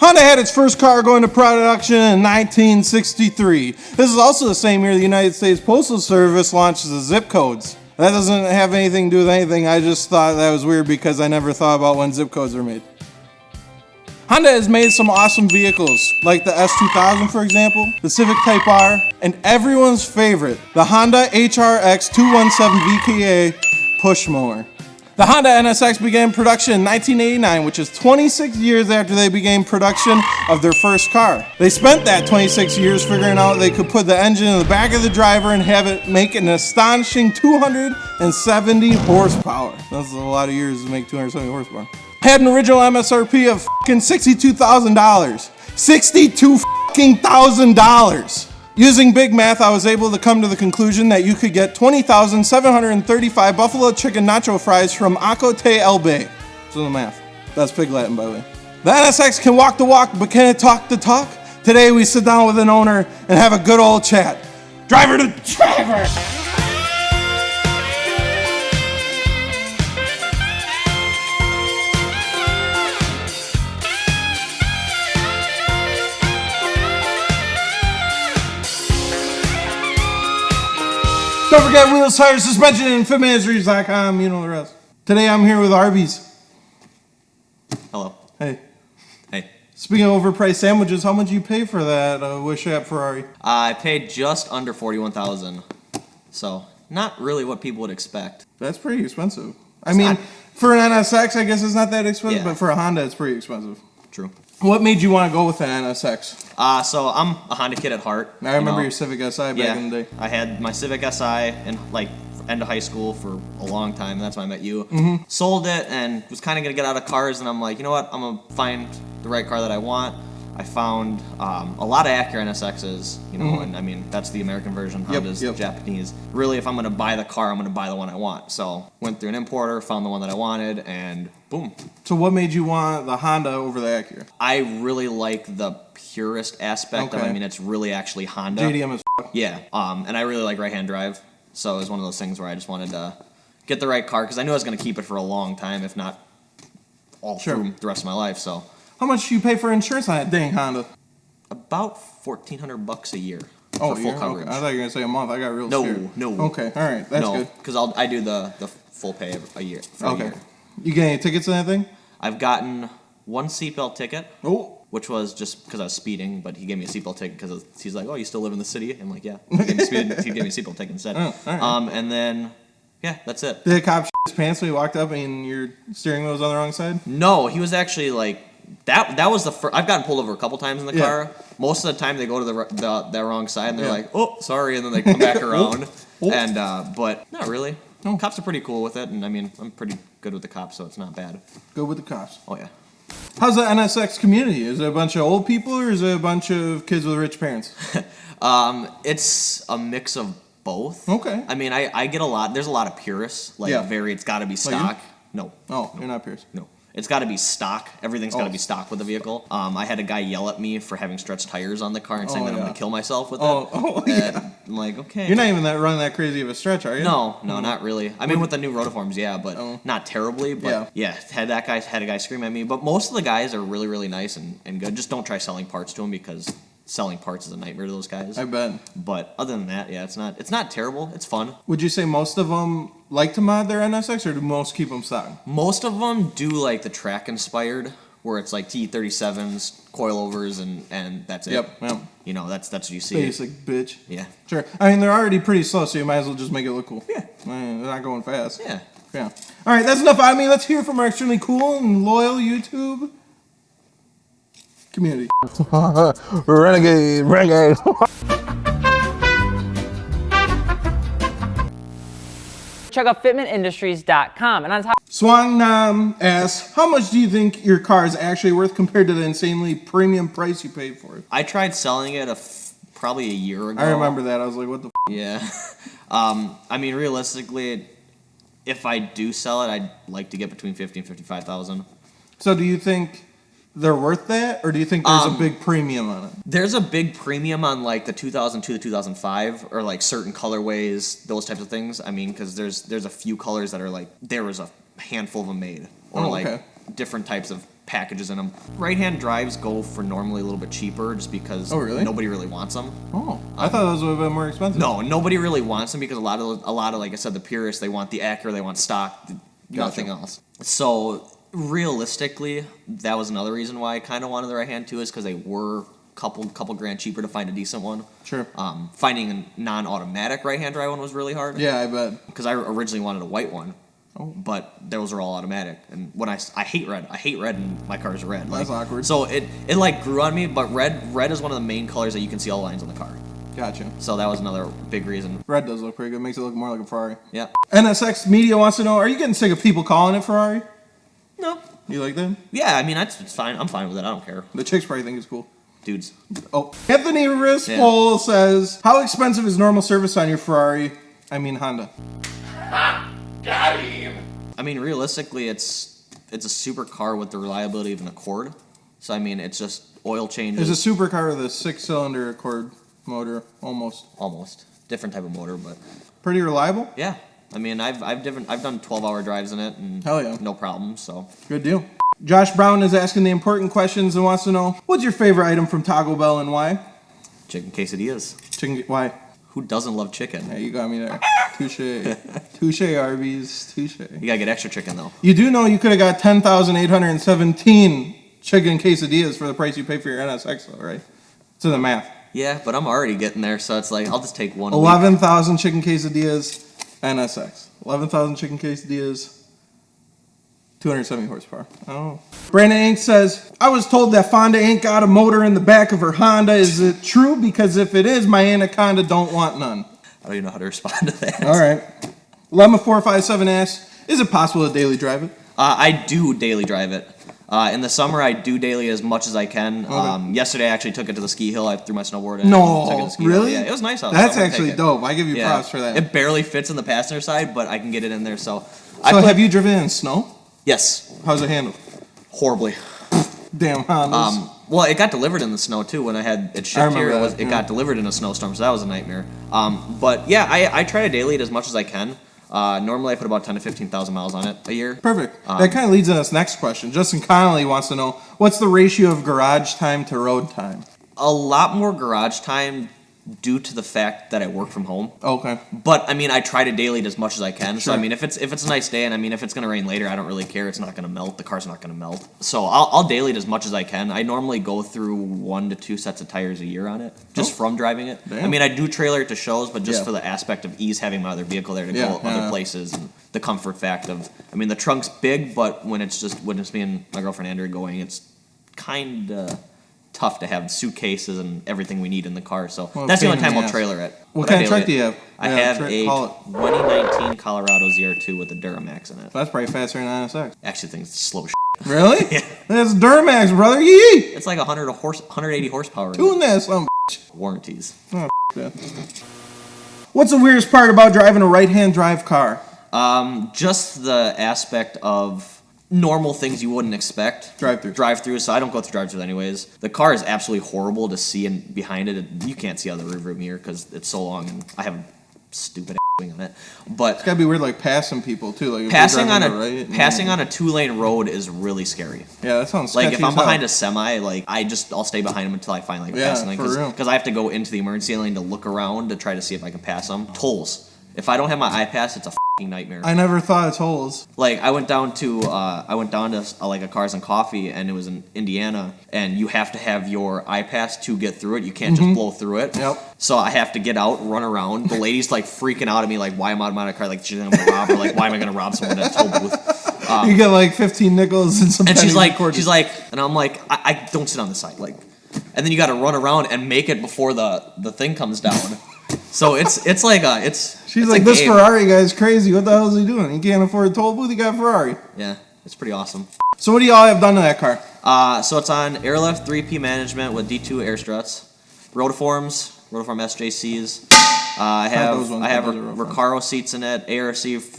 Honda had its first car go into production in 1963. This is also the same year the United States Postal Service launched the zip codes. That doesn't have anything to do with anything. I just thought that was weird because I never thought about when zip codes were made. Honda has made some awesome vehicles, like the S2000 for example, the Civic Type R, and everyone's favorite, the Honda HRX 217 VKA push mower. The Honda NSX began production in 1989, which is 26 years after they began production of their first car. They spent that 26 years figuring out they could put the engine in the back of the driver and have it make an astonishing 270 horsepower. That's a lot of years to make 270 horsepower. Had an original MSRP of $62,000. $62,000. Using big math, I was able to come to the conclusion that you could get 20,735 buffalo chicken nacho fries from Acote El Bay. So the math. That's pig Latin, by the way. The NSX can walk the walk, but can it talk the talk? Today we sit down with an owner and have a good old chat. Driver to driver! Don't forget wheels, tires, suspension, and fitment.com. You know the rest. Today I'm here with Arby's. Hello. Hey. Hey. Speaking of overpriced sandwiches, how much do you pay for that Wish App Ferrari? I paid just under $41,000. So, not really what people would expect. That's pretty expensive. I mean, for an NSX, I guess it's not that expensive, Yeah. but for a Honda, it's pretty expensive. True. What made you want to go with an NSX? So I'm a Honda kid at heart. I remember your Civic Si back in the day. I had my Civic Si in end of high school for a long time, and that's when I met you. Mm-hmm. Sold it and was kind of gonna get out of cars, and I'm like, you know what? I'm gonna find the right car that I want. I found a lot of Acura NSXs, you know, and I mean that's the American version. Honda's Japanese. Really, if I'm gonna buy the car, I'm gonna buy the one I want. So went through an importer, found the one that I wanted, and boom. So what made you want the Honda over the Acura? I really like the purist aspect of it. I mean, it's really actually Honda. JDM is Yeah, and I really like right-hand drive, so it was one of those things where I just wanted to get the right car because I knew I was going to keep it for a long time, if not all through the rest of my life. So, how much do you pay for insurance on that dang Honda? About $1,400 a year for full coverage. Okay. I thought you were gonna say a month. I got real scared. No. Okay, all right, that's good. Because I do the full pay a year. A year. You get any tickets and anything? I've gotten one seatbelt ticket. Oh. Which was just because I was speeding, but he gave me a seatbelt ticket because he's like, "Oh, you still live in the city?" I'm like, "Yeah." He gave me a seatbelt ticket instead. Oh, all right. And then, yeah, that's it. Did the cop shit his pants when he walked up and your steering wheel was on the wrong side? No, he was actually like that was the first. I've gotten pulled over a couple times in the car. Most of the time, they go to the wrong side and they're like, "Oh, sorry," and then they come back around. And but not really. No, cops are pretty cool with it, and I mean, I'm pretty good with the cops, so it's not bad. Good with the cops. Oh yeah. How's the NSX community? Is it a bunch of old people or is it a bunch of kids with rich parents? It's a mix of both. Okay. I mean, I get a lot. There's a lot of purists. It's got to be stock. Like No. Oh, you're not Pierce. No. It's got to be stock. Everything's got to be stock with the vehicle. I had a guy yell at me for having stretched tires on the car and saying that I'm going to kill myself with it. I'm like, okay. You're not even running that crazy of a stretch, are you? No, not really. I mean, with the new rotiforms, yeah, but not terribly. But yeah, had a guy scream at me. But most of the guys are really, really nice and good. Just don't try selling parts to them because selling parts is a nightmare to those guys. I bet. But other than that, yeah, it's not terrible. It's fun. Would you say most of them like to mod their NSX, or do most keep them stock? Most of them do like the track inspired, where it's like T37s, coilovers, and that's it. Yep. You know, that's what you see. Basic bitch. Yeah. Sure. I mean, they're already pretty slow, so you might as well just make it look cool. Yeah. I mean, they're not going fast. Yeah. Yeah. All right, that's enough out of me. Let's hear from our extremely cool and loyal YouTube community. Renegade. Check out fitmentindustries.com. And on top Swang Nam asks, how much do you think your car is actually worth compared to the insanely premium price you paid for it? I tried selling it probably a year ago. I remember that. I was like, what the f? Yeah. I mean, realistically, if I do sell it, I'd like to get between $50,000 and $55,000. So do you think they're worth that, or do you think there's a big premium on it? There's a big premium on like the 2002 to 2005, or like certain colorways, those types of things. I mean, because there's a few colors that are like there was a handful of them made, or different types of packages in them. Right-hand drives go for normally a little bit cheaper just because nobody really wants them. Oh, I thought those would have been more expensive. No, nobody really wants them because a lot of like I said, the purists, they want the Acura, they want stock, nothing else. So realistically, that was another reason why I kind of wanted the right-hand too, is because they were couple grand cheaper to find a decent one. Sure. Finding a non-automatic right-hand drive one was really hard. Yeah, I bet. Because I originally wanted a white one. Oh. But those are all automatic, and when I hate red. I hate red, and my car's red. That's awkward. So it like grew on me, but red is one of the main colors that you can see all the lines on the car. Gotcha. So that was another big reason. Red does look pretty good. Makes it look more like a Ferrari. Yeah. NSX Media wants to know: are you getting sick of people calling it Ferrari? No. You like that? Yeah, I mean it's fine. I'm fine with it. I don't care. The chicks probably think it's cool. Dudes. Oh, Anthony Rispol says, how expensive is normal service on your Ferrari? I mean Honda. Got him. I mean, realistically, it's a supercar with the reliability of an Accord. So I mean, it's just oil changes. It's a supercar with a 6-cylinder Accord motor, almost different type of motor, but pretty reliable. Yeah, I mean, I've done 12-hour drives in it, and hell yeah, no problem. So good deal. Josh Brown is asking the important questions and wants to know, what's your favorite item from Taco Bell and why? Chicken quesadillas. Why? Who doesn't love chicken? Yeah, you got me there. Touche. Touche, Arby's. Touche. You gotta get extra chicken, though. You do know you could have got 10,817 chicken quesadillas for the price you pay for your NSX, though, right? It's in the math. Yeah, but I'm already getting there, so it's like, I'll just take one. 11,000 chicken quesadillas, NSX. 11,000 chicken quesadillas. 270 horsepower. Oh. Brandon Inc. says, I was told that Fonda ain't got a motor in the back of her Honda. Is it true? Because if it is, my Anaconda don't want none. I don't even know how to respond to that. All right. Lemma457 asks, is it possible to daily drive it? I do daily drive it. In the summer, I do daily as much as I can. Okay. Yesterday, I actually took it to the ski hill. I threw my snowboard in. No, took it to the ski really? Hill. Yeah, it was nice out. That's actually dope. I give you props for that. It barely fits in the passenger side, but I can get it in there. So have you driven in snow? Yes. How's it handled? Horribly. Damn Hondas. Well, it got delivered in the snow too. When I had it shipped here, it got delivered in a snowstorm, so that was a nightmare. But yeah, I try to daily it as much as I can. Normally, I put about 10 to 15,000 miles on it a year. Perfect. That kind of leads to this next question. Justin Connolly wants to know, what's the ratio of garage time to road time? A lot more garage time due to the fact that I work from home. Okay. But I mean, I try to daily it as much as I can. Sure. So I mean, if it's a nice day, and I mean, if it's gonna rain later, I don't really care. It's not gonna melt. The car's not gonna melt. So I'll daily it as much as I can. I normally go through 1 to 2 sets of tires a year on it, just from driving it. Damn. I mean, I do trailer it to shows, but just for the aspect of ease, having my other vehicle there to go other places, and the comfort fact of, I mean, the trunk's big, but when it's me and my girlfriend Andrea going, it's kind of tough to have suitcases and everything we need in the car. So that's the only time I'll trailer it. What kind of truck do you have? I have a 2019 Colorado ZR2 with a Duramax in it. That's probably faster than an NSX. Actually, think it's slow as shit. Really? Yeah. That's Duramax, brother. Yee! It's like 180 horsepower. Tune that some warranties. Oh, what's the weirdest part about driving a right-hand drive car? Just the aspect of normal things you wouldn't expect. Drive-through. So I don't go through drive-throughs anyways. The car is absolutely horrible to see, and behind it, you can't see out the rearview mirror because it's so long, and I have a stupid wing on it. But it's gotta be weird, like passing people too. Like passing on a 2-lane road is really scary. Yeah, that sounds like if I'm behind a semi, like I'll stay behind them until I find like a passing lane because I have to go into the emergency lane to look around to try to see if I can pass them. Tolls. If I don't have my iPass, it's a nightmare. I never thought of tolls. Like I went down to like a Cars and Coffee, and it was in Indiana, and you have to have your iPass to get through it. You can't just blow through it. Yep. So I have to get out, run around. The lady's like freaking out at me, like why am I out of my car? Like she's gonna rob her. Like why am I gonna rob someone at a toll booth? You get like 15 nickels and some. And she's like, and I'm like, I don't sit on the side, like, and then you got to run around and make it before the thing comes down. So it's like She's like, this Ferrari guy's crazy. What the hell is he doing? He can't afford a toll booth. He got a Ferrari. Yeah, it's pretty awesome. So what do y'all have done to that car? So it's on airlift 3P management with D2 air struts, Rotiform SJCs. I have Recaro seats in it, ARC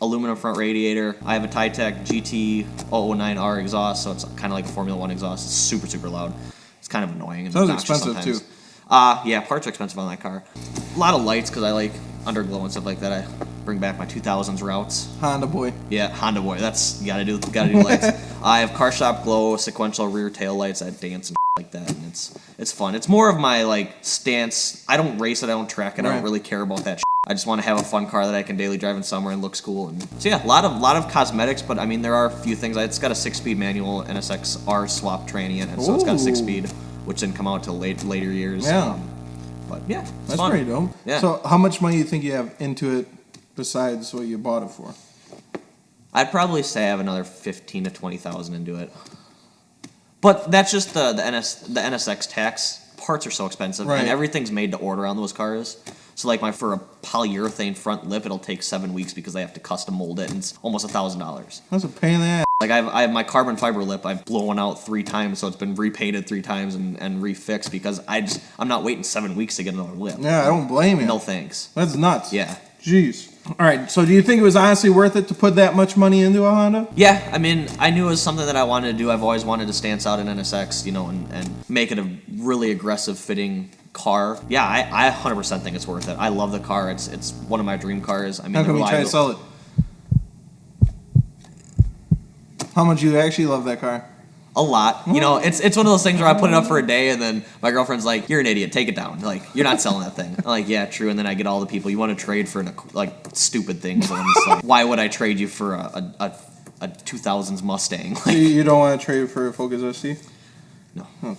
aluminum front radiator. I have a Tytech GT009R exhaust, so it's kind of like a Formula 1 exhaust. It's super, super loud. It's kind of annoying and sounds obnoxious expensive sometimes. too. Yeah, parts are expensive on that car. A lot of lights because I like underglow and stuff like that. bring back my 2000s routes. Honda boy. Yeah, Honda boy. That's you gotta do lights. I have car shop glow, sequential rear tail lights that dance and like that, and it's fun. It's more of my like stance. I don't race it. I don't track it. I don't really care about that. I just want to have a fun car that I can daily drive in summer and looks cool. And so yeah, a lot of cosmetics, but I mean there are a few things. It's got a 6-speed manual NSX R swap tranny in it, so it's got a 6-speed, which didn't come out till later years. Yeah. But yeah, that's fun. pretty dope. Yeah. So how much money do you think you have into it besides what you bought it for? I'd probably say I have another 15 to 20,000 into it. But that's just the NSX tax. Parts are so expensive, and everything's made to order on those cars. So like for a polyurethane front lip, it'll take 7 weeks because they have to custom mold it, and it's almost $1,000. That's a pain in the ass. Like I have my carbon fiber lip. I've blown out 3 times, so it's been repainted 3 times and refixed because I'm not waiting 7 weeks to get another lip. Yeah, I don't blame you. No thanks. That's nuts. Yeah. Jeez. All right. So do you think it was honestly worth it to put that much money into a Honda? Yeah. I mean, I knew it was something that I wanted to do. I've always wanted to stance out an NSX, and make it a really aggressive fitting car. Yeah, I 100% think it's worth it. I love the car. It's one of my dream cars. I mean, how can we try to sell it? How much do you actually love that car? A lot. You know, it's one of those things where I put it up for a day and then my girlfriend's like, "You're an idiot. Take it down. Like, you're not selling that thing." I'm like, "Yeah, true." And then I get all the people, "You want to trade for like stupid things?" And I'm just like, "Why would I trade you for a 2000s Mustang?" Like, you don't want to trade for a Focus ST? No. Huh.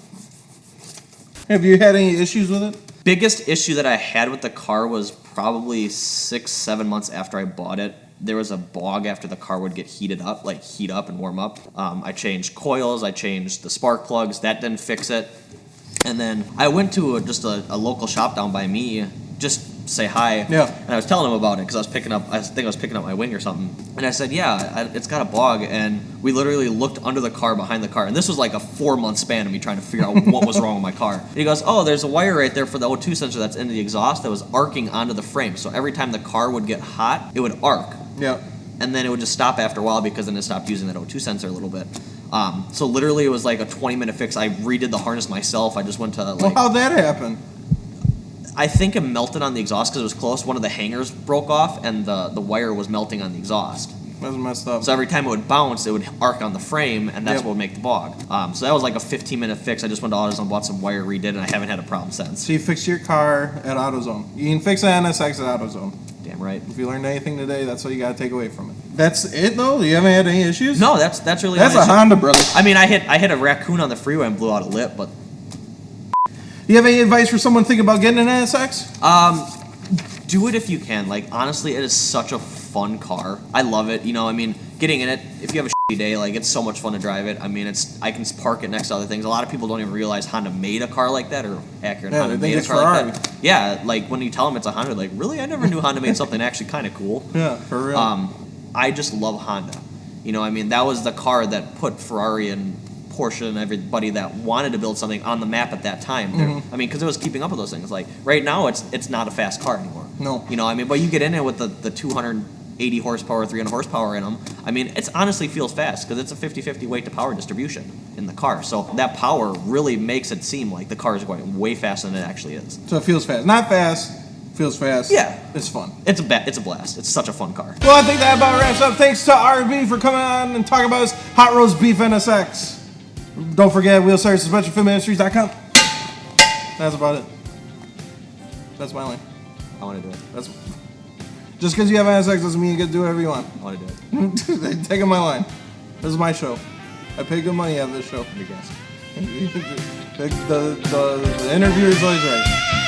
Have you had any issues with it? Biggest issue that I had with the car was probably 6-7 months after I bought it. There was a bog after the car would get heat up and warm up. I changed coils, I changed the spark plugs, that didn't fix it. And then I went to just a local shop down by me, just say hi. Yeah. And I was telling him about it because I think I was picking up my wing or something. And I said, "Yeah, it's got a bog." And we literally looked under the car, behind the car. And this was like a 4-month span of me trying to figure out what was wrong with my car. And he goes, "Oh, there's a wire right there for the O2 sensor that's in the exhaust that was arcing onto the frame. So every time the car would get hot, it would arc." Yeah. And then it would just stop after a while because then it stopped using that O2 sensor a little bit. So literally it was like a 20-minute fix. I redid the harness myself. I just went to like... Well, how'd that happen? I think it melted on the exhaust because it was close. One of the hangers broke off and the wire was melting on the exhaust. That's messed up. So every time it would bounce, it would arc on the frame, and that's what would make the bog. So that was like a 15-minute fix. I just went to AutoZone, bought some wire, redid it, and I haven't had a problem since. So you fixed your car at AutoZone. You can fix an NSX at AutoZone. Damn right. If you learned anything today, that's what you got to take away from it. That's it, though? You haven't had any issues? No, that's really That's a Honda, brother. I mean, I hit a raccoon on the freeway and blew out a lip, but... Do you have any advice for someone thinking about getting an NSX? Do it if you can. Like, honestly, it is such a fun car. I love it. You know, I mean, getting in it, if you have a shitty day, like, it's so much fun to drive it. I mean, I can park it next to other things. A lot of people don't even realize Honda made a car like that, or Acura and Honda made a car like that. Yeah, like, when you tell them it's a Honda, like, really? I never knew Honda made something actually kind of cool. Yeah, for real. I just love Honda. You know, I mean, that was the car that put Ferrari and Porsche and everybody that wanted to build something on the map at that time. Mm-hmm. I mean, because it was keeping up with those things. Like, right now, it's not a fast car anymore. No. You know, I mean, but you get in it with the 280 horsepower, 300 horsepower in them. I mean, it honestly feels fast because it's a 50-50 weight to power distribution in the car. So that power really makes it seem like the car is going way faster than it actually is. So it feels fast. Not fast. Feels fast. Yeah. It's fun. It's a blast. It's such a fun car. Well, I think that about wraps up. Thanks to RB for coming on and talking about his hot roast beef NSX. Don't forget, wheel service suspension, fitmentindustries.com. That's about it. That's my line. I want to do it. That's just because you have an NSX doesn't mean you get to do whatever you want. I want to do it. Taking my line. This is my show. I pay good money out of this show. Your guess. The interviewer is always right.